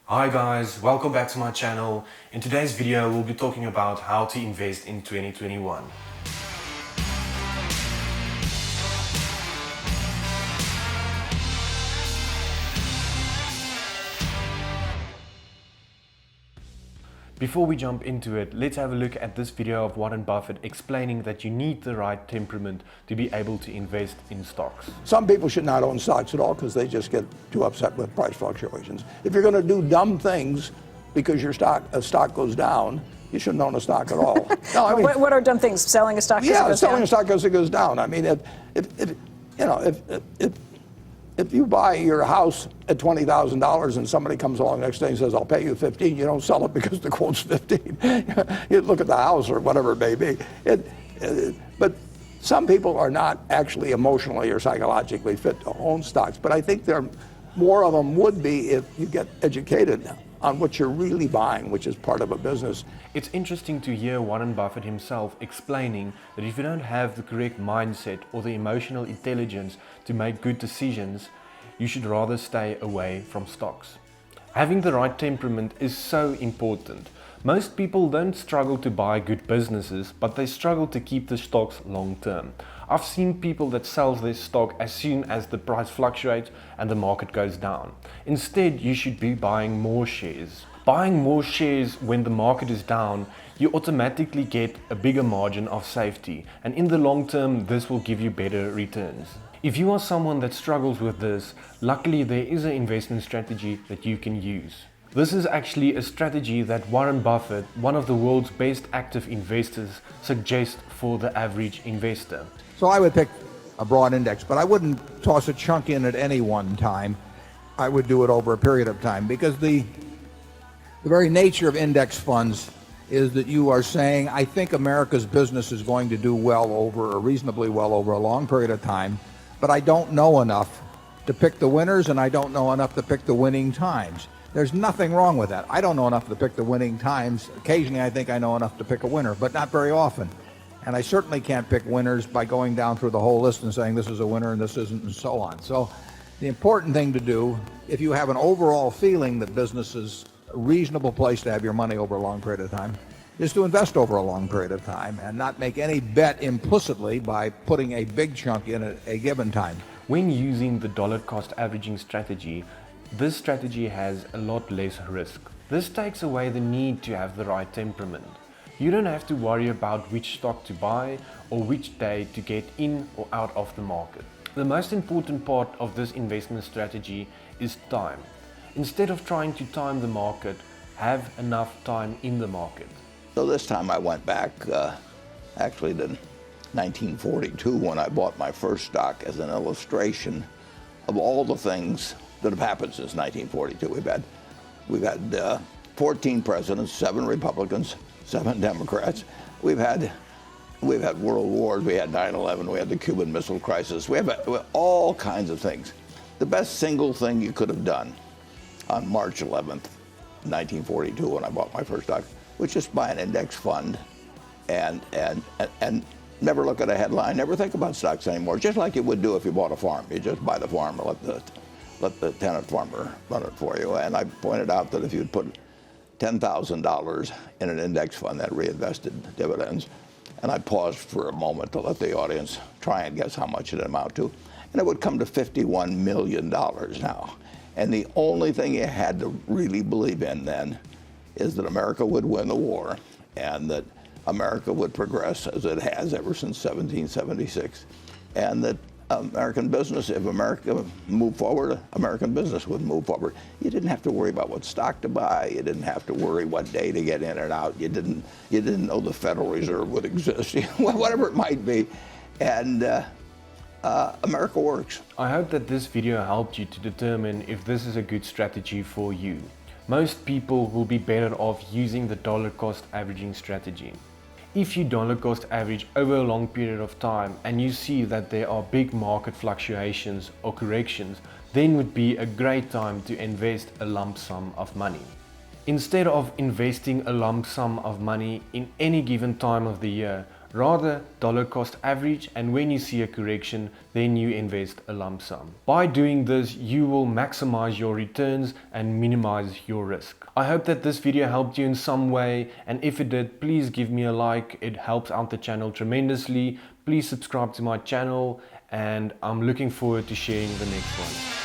Hi guys, welcome back to my channel. In today's video, we'll be talking about how to invest in 2021. Before we jump into it, let's have a look at this video of Warren Buffett explaining that you need the right temperament to be able to invest in stocks. Some people should not own stocks at all because they just get too upset with price fluctuations. If you're going to do dumb things because your stock goes down, you shouldn't own a stock at all. No, I mean, what are dumb things? Selling a stock? Yeah, selling a stock because it goes down. I mean, if you buy your house at $20,000 and somebody comes along next day and says, "I'll pay you 15," you don't sell it because the quote's 15. You look at the house or whatever it may be. But some people are not actually emotionally or psychologically fit to own stocks. But I think more of them would be if you get educated on what you're really buying, which is part of a business. It's interesting to hear Warren Buffett himself explaining that if you don't have the correct mindset or the emotional intelligence to make good decisions, you should rather stay away from stocks. Having the right temperament is so important. Most people don't struggle to buy good businesses, but they struggle to keep the stocks long term. I've seen people that sell their stock as soon as the price fluctuates and the market goes down. Instead, you should be buying more shares. Buying more shares when the market is down, you automatically get a bigger margin of safety, and in the long term, this will give you better returns. If you are someone that struggles with this, luckily there is an investment strategy that you can use. This is actually a strategy that Warren Buffett, one of the world's best active investors, suggests for the average investor. So I would pick a broad index, but I wouldn't toss a chunk in at any one time. I would do it over a period of time because the very nature of index funds is that you are saying, I think America's business is going to do well over, or reasonably well over a long period of time, but I don't know enough to pick the winners and I don't know enough to pick the winning times. There's nothing wrong with that. I don't know enough to pick the winning times. Occasionally I think I know enough to pick a winner, but not very often. And I certainly can't pick winners by going down through the whole list and saying this is a winner and this isn't and so on. So the important thing to do, if you have an overall feeling that business is a reasonable place to have your money over a long period of time, is to invest over a long period of time and not make any bet implicitly by putting a big chunk in at a given time. When using the dollar cost averaging strategy, this strategy has a lot less risk. This takes away the need to have the right temperament. You don't have to worry about which stock to buy or which day to get in or out of the market. The most important part of this investment strategy is time. Instead of trying to time the market, have enough time in the market. So this time I went back actually to 1942 when I bought my first stock as an illustration of all the things that have happened since 1942. We've had 14 presidents, 7 Republicans, 7 Democrats. We've had world wars. We had 9/11. We had the Cuban Missile Crisis. We have all kinds of things. The best single thing you could have done on March 11th, 1942, when I bought my first stock, was just buy an index fund and never look at a headline, never think about stocks anymore. Just like you would do if you bought a farm. You just buy the farm and let the tenant farmer run it for you. And I pointed out that if you'd put $10,000 in an index fund that reinvested dividends, and I paused for a moment to let the audience try and guess how much it amounted to, and it would come to $51 million now. And the only thing you had to really believe in then is that America would win the war and that America would progress as it has ever since 1776, and that American business, if America moved forward, American business would move forward. You didn't have to worry about what stock to buy. You didn't have to worry what day to get in and out. You didn't know the Federal Reserve would exist, whatever it might be. And America works. I hope that this video helped you to determine if this is a good strategy for you. Most people will be better off using the dollar cost averaging strategy. If you dollar cost average over a long period of time and you see that there are big market fluctuations or corrections, then would be a great time to invest a lump sum of money. Instead of investing a lump sum of money in any given time of the year, rather dollar cost average, and when you see a correction, then you invest a lump sum. By doing this, you will maximize your returns and minimize your risk. I hope that this video helped you in some way, and if it did, please give me a like. It helps out the channel tremendously. Please subscribe to my channel, and I'm looking forward to sharing the next one.